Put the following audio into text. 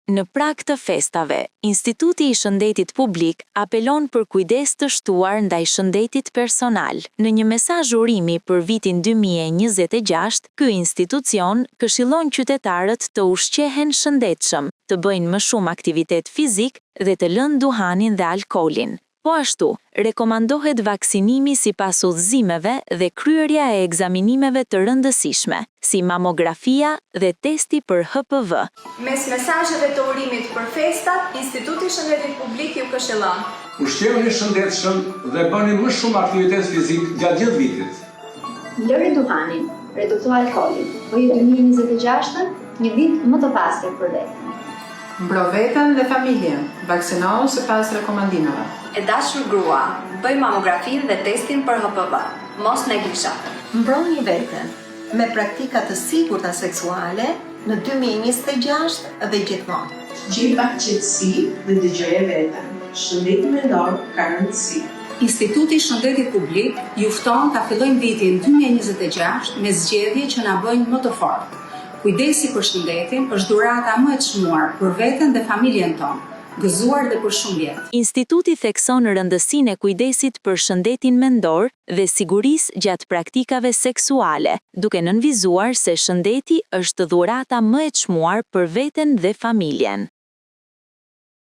Në prag të festave, Instituti i Shëndetit Publik apelon për kujdes të shtuar ndaj shëndetit personal. Në një mesazh urimi për vitin 2026, ky institucion këshillon qytetarët të ushqehen shëndetshëm, të bëjnë më shumë aktivitet fizik dhe të lënë duhanin dhe alkoolin. Po ashtu, rekomandohet vaksinimi sipas udhëzimeve dhe kryerja e ekzaminimeve të rëndësishme, si mamografia dhe testi për HPV. Mes mesazheve të urimit për festat, Instituti i Shëndetit Publik ju këshillon: ushqehuni shëndetshëm dhe bëni më shumë aktivitet fizik gjatë gjithë vitit. Lëri duhanin, redukto alkoolin, bëje 2026 një vit më të pastër për veten. Mbro veten dhe familjen, vaksinohu sipas rekomandimeve. E dashur grua, bëj mamografin dhe testin për HPV. Mos neglizho. Mbroni veten me praktika të sigurta seksuale në 2026 dhe gjithmonë. Gjej pak qetësi dhe dëgjoje veten. Shëndeti mendor ka rëndësi. Instituti i Shëndetit Publik ju fton ta fillojmë vitin 2026 me zgjedhje që na bëjnë më të fortë. Kujdesi për shëndetin është dhurata më e çmuar për veten dhe familjen tonë, gëzuar dhe për shumë vjet. Instituti thekson rëndësinë e kujdesit për shëndetin mendor dhe sigurisë gjatë praktikave seksuale, duke nënvizuar se shëndeti është dhurata më e çmuar për veten dhe familjen.